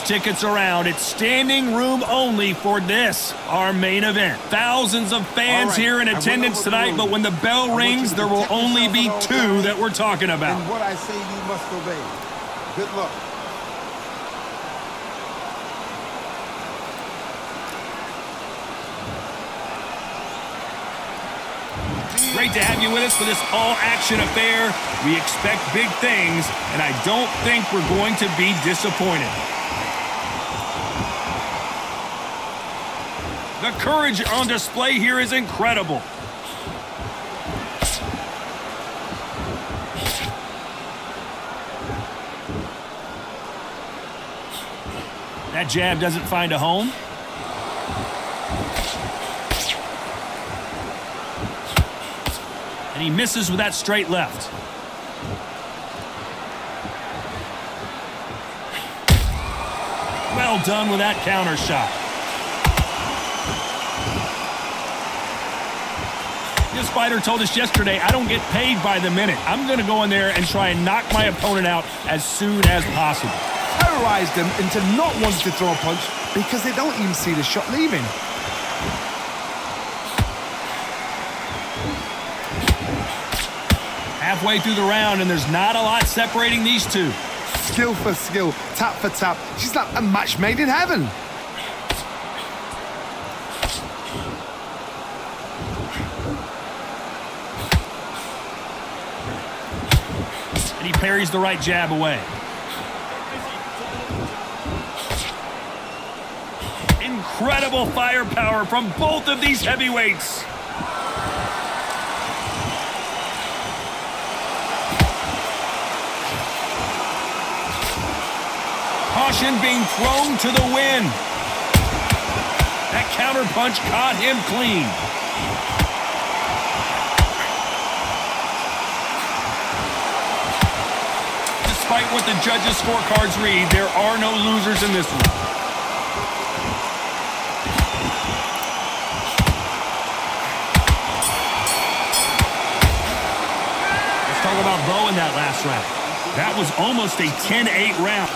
most tickets around. It's standing room only for this, our main event. Thousands of fans here in attendance tonight, but when the bell rings, there will only be two that we're talking about. And what I say you must obey. Good luck. Great to have you with us for this all-action affair. We expect big things, and I don't think we're going to be disappointed. The courage on display here is incredible. That jab doesn't find a home. And he misses with that straight left. Well done with that counter shot. This fighter told us yesterday, I don't get paid by the minute. I'm going to go in there and try and knock my opponent out as soon as possible. Terrorize them into not wanting to throw a punch because they don't even see the shot leaving. Halfway through the round, and there's not a lot separating these two. Skill for skill, tap for tap. She's like a match made in heaven. And he parries the right jab away. Incredible firepower from both of these heavyweights. Caution being thrown to the wind. That counter punch caught him clean. Despite what the judges' scorecards read, there are no losers in this one. Let's talk about Bowe in that last round. That was almost a 10-8 round.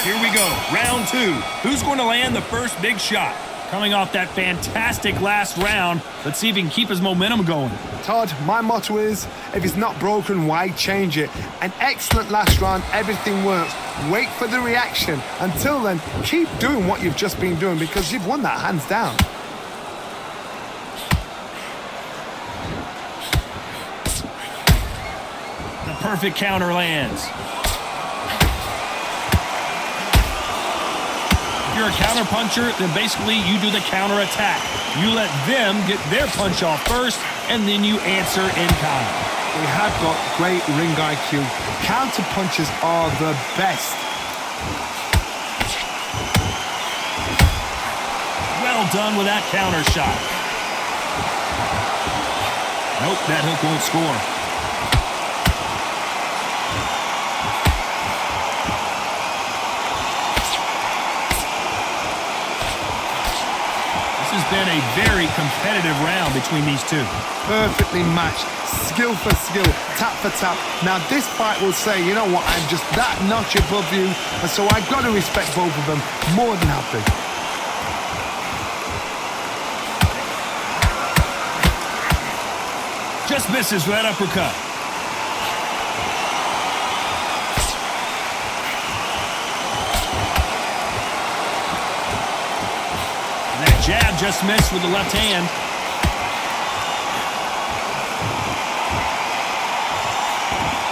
Here we go, round two. Who's going to land the first big shot? Coming off that fantastic last round, let's see if he can keep his momentum going. Todd, my motto is, if it's not broken, why change it? An excellent last round, everything works. Wait for the reaction. Until then, keep doing what you've just been doing because you've won that hands down. The perfect counter lands. If you're a counter puncher, then basically you do the counter attack. You let them get their punch off first, and then you answer in kind. We have got great ring IQ. Counter punches are the best. Well done with that counter shot. Nope, that hook won't score. This has been a very competitive round between these two. Perfectly matched, skill for skill, tap for tap. Now this fight will say, you know what, I'm just that notch above you, and so I've got to respect both of them more than happy. Just misses with that uppercut. Jab just missed with the left hand.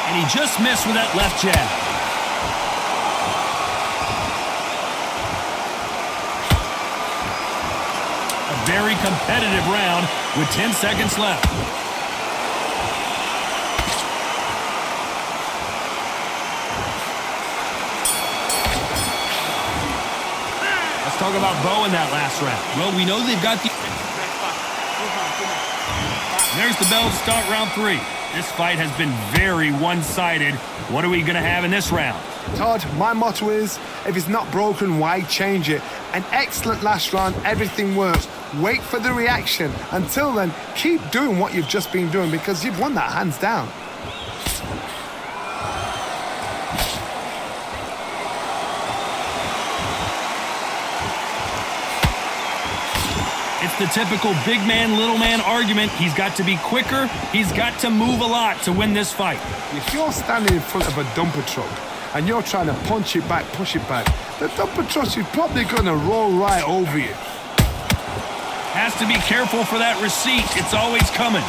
And he just missed with that left jab. A very competitive round with 10 seconds left. Talk about Bowe in that last round. Well, we know they've got the... There's the bell to start round three. This fight has been very one-sided. What are we going to have in this round? Todd, my motto is, if it's not broken, why change it? An excellent last round, everything works. Wait for the reaction. Until then, keep doing what you've just been doing because you've won that hands down. the typical big man, little man argument. He's got to be quicker. He's got to move a lot to win this fight. If you're standing in front of a dumper truck and you're trying to punch it back, push it back, the dumper truck is probably going to roll right over you. Has to be careful for that receipt. It's always coming.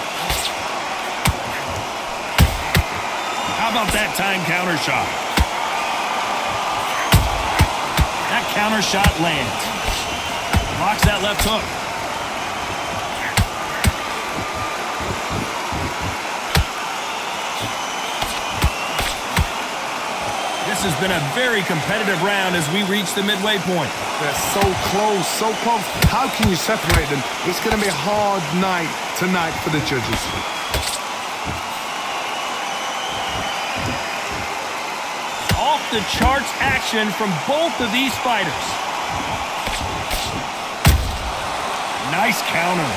How about that time counter shot? That counter shot lands. Blocks that left hook. This has been a very competitive round as we reach the midway point. They're so close, so close. How can you separate them? It's going to be a hard night tonight for the judges. Off the charts action from both of these fighters. Nice counter.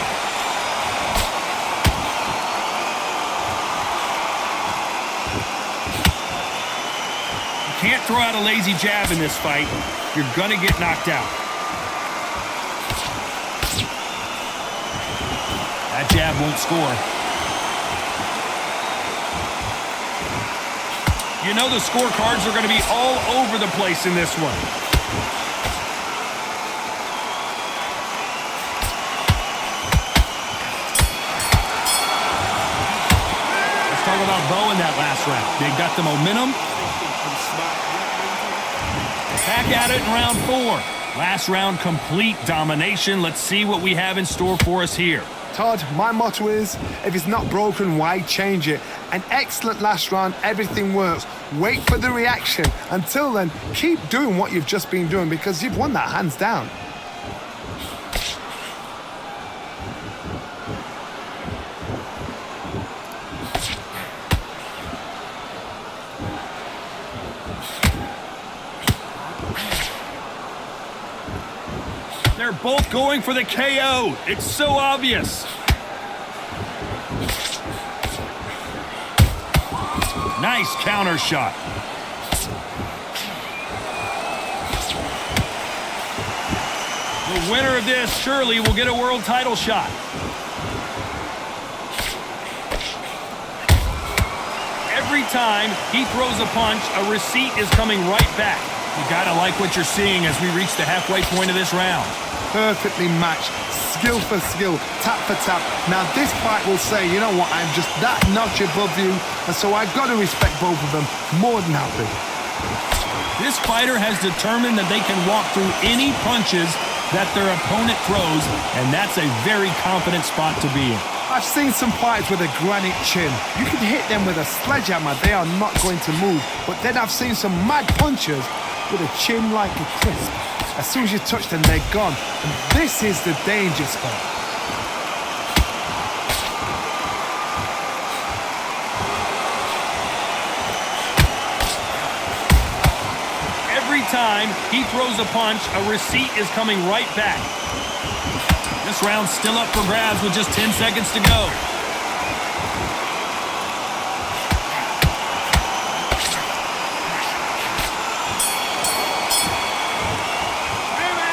You can't throw out a lazy jab in this fight. You're gonna get knocked out. That jab won't score. You know the scorecards are going to be all over the place in this one. Let's talk about Bowe in that last round. They got the momentum. Back at it in round 4. Last round, complete domination. Let's see what we have in store for us here. Todd, my motto is, if it's not broken, why change it? An excellent last round, everything works. Wait for the reaction. Until then, keep doing what you've just been doing because you've won that hands down. They're both going for the KO. It's so obvious. Nice counter shot. The winner of this surely will get a world title shot. Every time he throws a punch, a receipt is coming right back. You gotta like what you're seeing as we reach the halfway point of this round. Perfectly matched, skill for skill, tap for tap. Now this fight will say, you know what, I'm just that notch above you, and so I've got to respect both of them more than happy. This fighter has determined that they can walk through any punches that their opponent throws, and that's a very confident spot to be in. I've seen some fighters with a granite chin. You can hit them with a sledgehammer, they are not going to move. But then I've seen some mad punchers with a chin like a crisp. As soon as you touch them, they're gone. And this is the danger spot. Every time he throws a punch, a receipt is coming right back. This round's still up for grabs with just 10 seconds to go.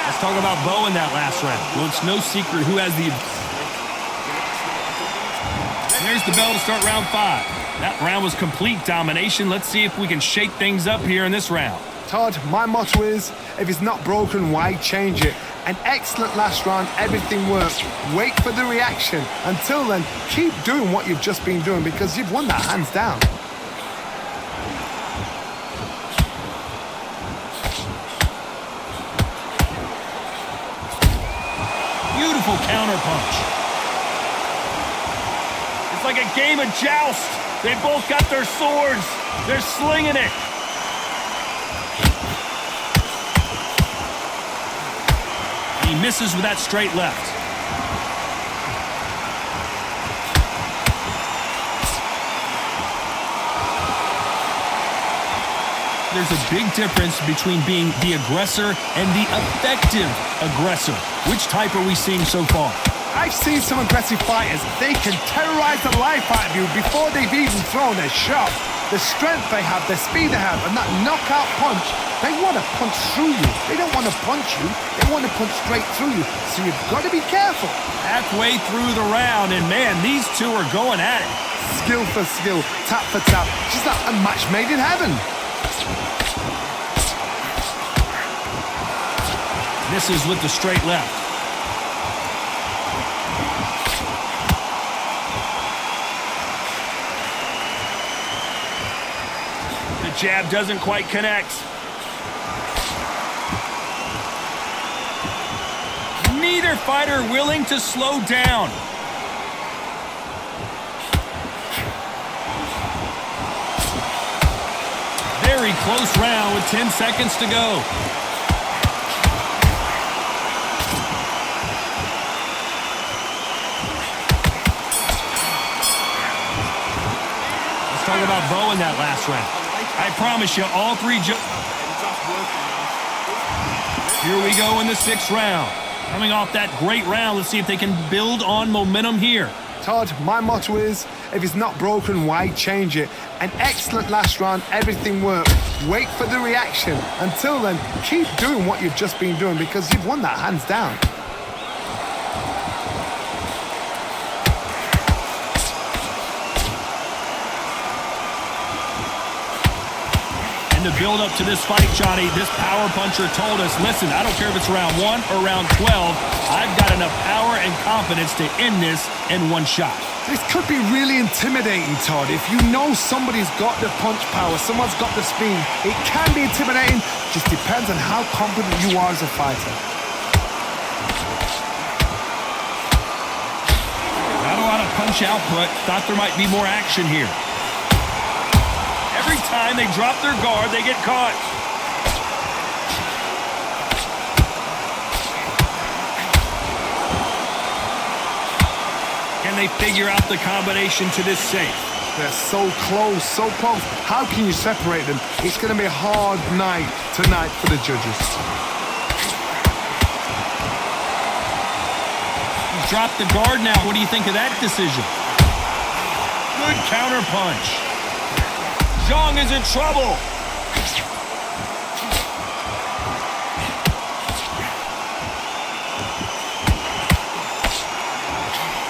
Let's talk about Bowe in that last round. Well, it's no secret who has the... There's the bell to start round 5. That round was complete domination. Let's see if we can shake things up here in this round. Todd, my motto is, if it's not broken, why change it? An excellent last round, everything works. Wait for the reaction. Until then, keep doing what you've just been doing because you've won that hands down. Beautiful counter punch. It's like a game of joust. They both got their swords. They're slinging it. He misses with that straight left. There's a big difference between being the aggressor and the effective aggressor. Which type are we seeing so far? I've seen some aggressive fighters. They can terrorize the life out of you before they've even thrown a shot. the strength they have, the speed they have, and that knockout punch, they want to punch through you. They don't want to punch you, they want to punch straight through you. So you've got to be careful. Halfway through the round, and man, these two are going at it. Skill for skill, tap for tap, just like a match made in heaven. Misses with the straight left. The jab doesn't quite connect. Neither fighter willing to slow down. Very close round with 10 seconds to go. Let's talk about Bowe in that last round. I promise you, all three... Here we go in the 6th round. Coming off that great round, let's see if they can build on momentum here. Todd, my motto is, if it's not broken, why change it? An excellent last round, everything worked. Wait for the reaction. Until then, keep doing what you've just been doing because you've won that hands down. In the build-up to this fight, Johnny, this power puncher told us, listen, I don't care if it's round 1 or round 12, I've got enough power and confidence to end this in one shot. This could be really intimidating, Todd. If you know somebody's got the punch power, someone's got the speed, it can be intimidating. Just depends on how confident you are as a fighter. Not a lot of punch output. Thought there might be more action here. Every time they drop their guard, they get caught. Can they figure out the combination to this safe? They're so close, so close. How can you separate them? It's going to be a hard night tonight for the judges. He's dropped the guard now. What do you think of that decision? Good counter punch. Zhang is in trouble.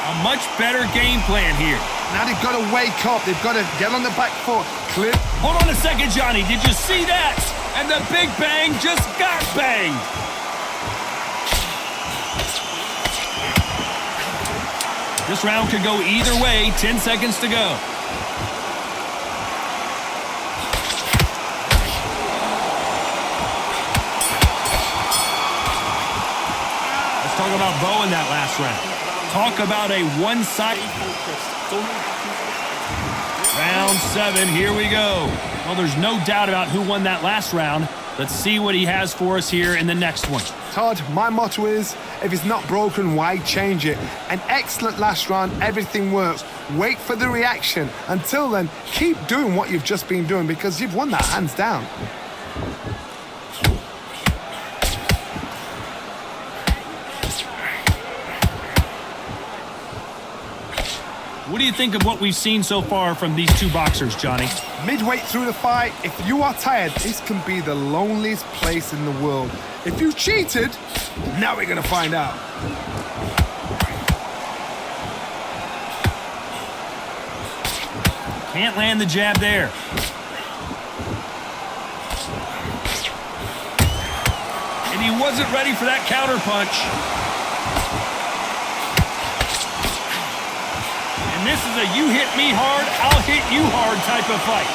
A much better game plan here. Now they've got to wake up. They've got to get on the back foot. Clear. Hold on a second, Johnny. Did you see that? And the big bang just got banged. This round could go either way. 10 seconds to go. Talk about Bowe in that last round. Talk about a one-sided... Round 7, here we go. Well, there's no doubt about who won that last round. Let's see what he has for us here in the next one. Todd, my motto is, if it's not broken, why change it? An excellent last round, everything works. Wait for the reaction. Until then, keep doing what you've just been doing because you've won that hands down. What do you think of what we've seen so far from these two boxers, Johnny? Midway through the fight, if you are tired, this can be the loneliest place in the world. If you cheated, now we're going to find out. Can't land the jab there. And he wasn't ready for that counter punch. And this is a you hit me hard, I'll hit you hard type of fight.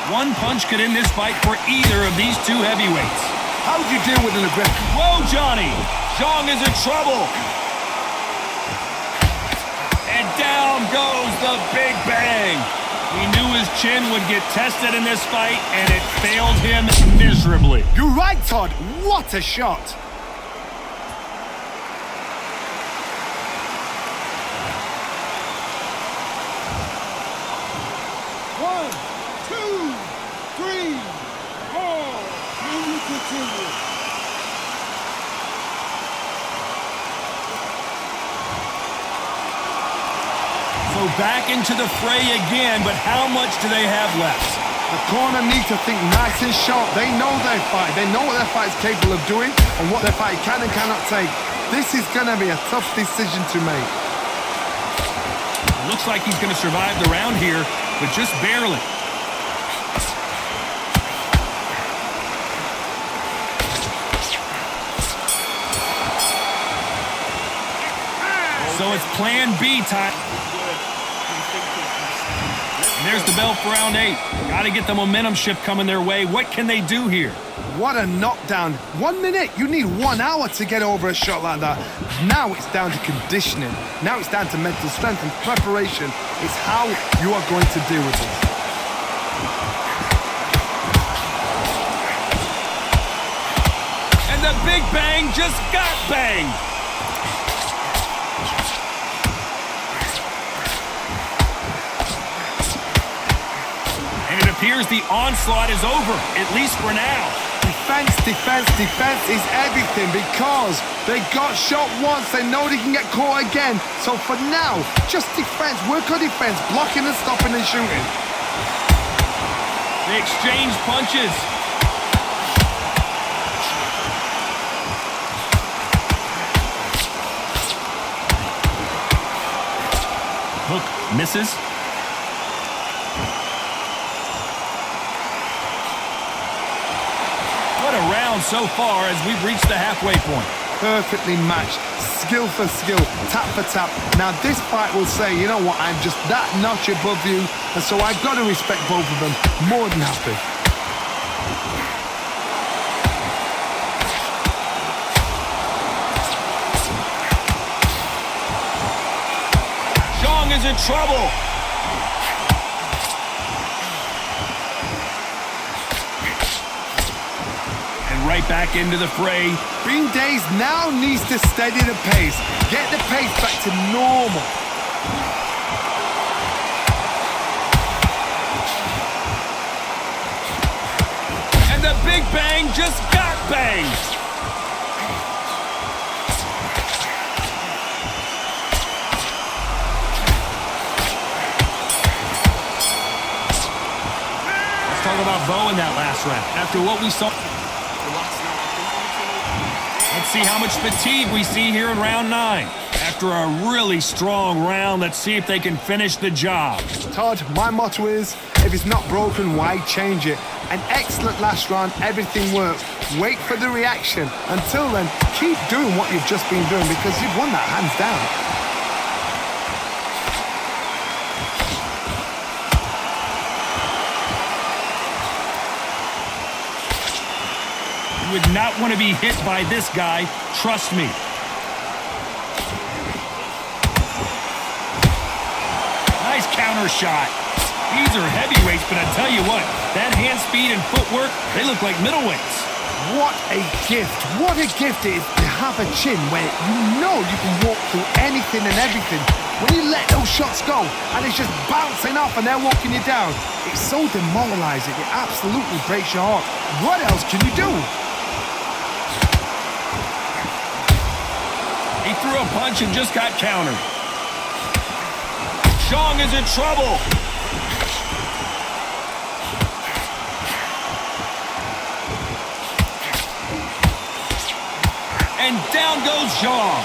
One punch could end this fight for either of these two heavyweights. How would you deal with an aggressive... Whoa, Johnny! Zhang is in trouble. And down goes the big bang. He knew his chin would get tested in this fight, and it failed him miserably. You're right, Todd. What a shot. back into the fray again, but how much do they have left? The corner need to think nice and sharp. They know their fight. They know what their fight is capable of doing and what their fight can and cannot take. This is going to be a tough decision to make. Looks like he's going to survive the round here, but just barely. So it's plan B time. And there's the bell for round 8. Got to get the momentum shift coming their way. What can they do here? What a knockdown. 1 minute, you need 1 hour to get over a shot like that. Now it's down to conditioning. Now it's down to mental strength and preparation. It's how you are going to deal with this. And the big bang just got banged. And it appears the onslaught is over, at least for now. Defense, defense, defense is everything because they got shot once. They know they can get caught again. So for now, just defense, work on defense, blocking and stopping and shooting. They exchange punches. Hook misses. What a round so far as we've reached the halfway point. Perfectly matched, skill for skill, tap for tap. Now this fight will say, you know what, I'm just that notch above you, and so I've got to respect both of them. More than happy. Zhang is in trouble. Right back into the fray. Bing Days now needs to steady the pace. Get the pace back to normal. And the big bang just got banged. Let's talk about Bowe in that last round. After what we saw. Let's see how much fatigue we see here in round 9. After a really strong round, let's see if they can finish the job. Todd, my motto is, if it's not broken, why change it? An excellent last round, everything works. Wait for the reaction. Until then, keep doing what you've just been doing because you've won that hands down. Would not want to be hit by this guy, trust me. Nice counter shot. These are heavyweights, but I tell you what, that hand speed and footwork, they look like middleweights. What a gift it is to have a chin where you know you can walk through anything and everything. When you let those shots go and it's just bouncing off and they're walking you down, it's so demoralizing, it absolutely breaks your heart. What else can you do? He threw a punch and just got countered. Zhang is in trouble. And down goes Zhang.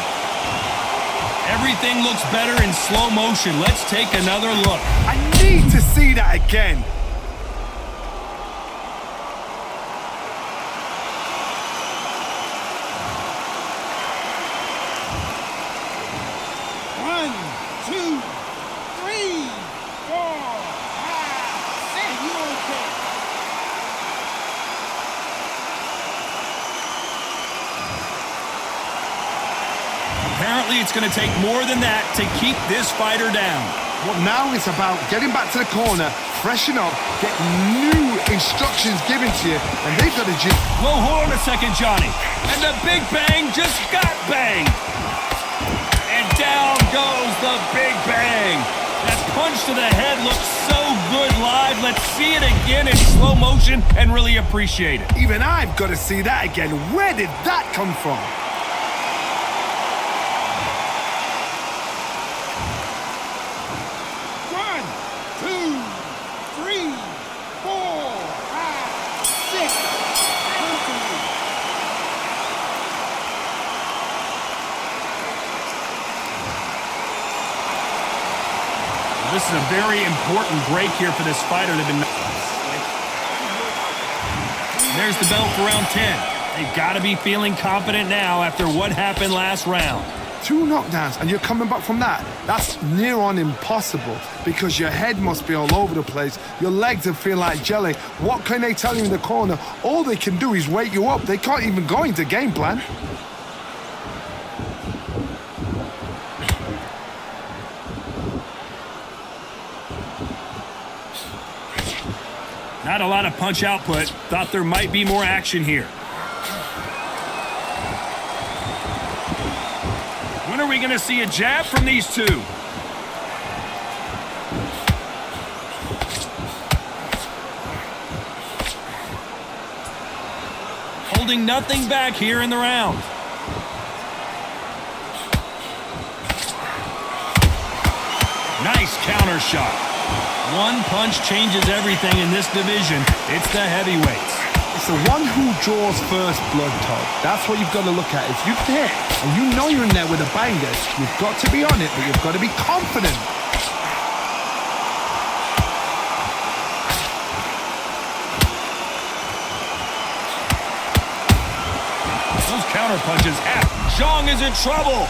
Everything looks better in slow motion. Let's take another look. I need to see that again. Apparently, it's going to take more than that to keep this fighter down. Well, now it's about getting back to the corner, freshen up, get new instructions given to you, and they've got to just... Whoa, hold on a second, Johnny. And the big bang just got banged. And down goes the big bang. That punch to the head looks so good live. Let's see it again in slow motion and really appreciate it. Even I've got to see that again. Where did that come from? is a very important break here for this fighter. There's the bell for round 10. They've got to be feeling confident now after what happened last round. 2 knockdowns and you're coming back from that. That's near on impossible because your head must be all over the place. Your legs will feel like jelly. What can they tell you in the corner? All they can do is wake you up. They can't even go into game plan. Not a lot of punch output. Thought there might be more action here. When are we going to see a jab from these two? Holding nothing back here in the round. Nice counter shot. One punch changes everything in this division. It's the heavyweights. It's the one who draws first blood, Todd. That's what you've got to look at. If you're there and you know you're in there with a banger, you've got to be on it, but you've got to be confident. Those counter punches happen. Zhang is in trouble.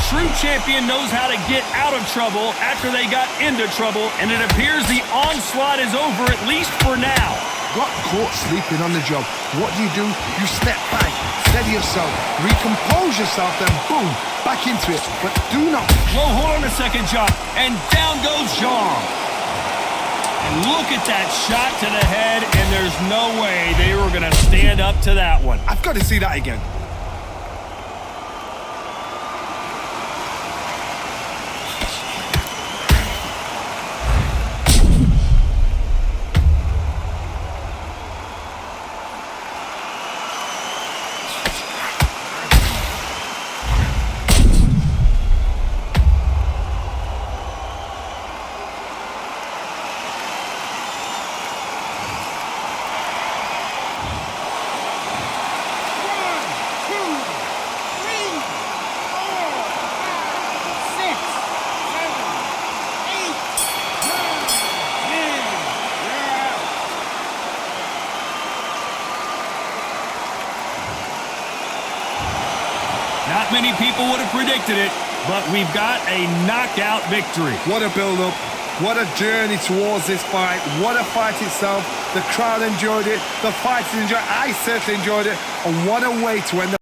True champion knows how to get out of trouble after they got into trouble, and it appears the onslaught is over, at least for now. Got caught sleeping on the job. What do? You step back, steady yourself, recompose yourself, then boom, back into it. But do not... Whoa, hold on a second, John. And down goes Zhang. And look at that shot to the head, and there's no way they were going to stand up to that one. I've got to see that again. Not many people would have predicted it, but we've got a knockout victory. What a build-up. What a journey towards this fight. What a fight itself. The crowd enjoyed it. The fighters enjoyed it. I certainly enjoyed it. And what a way to end the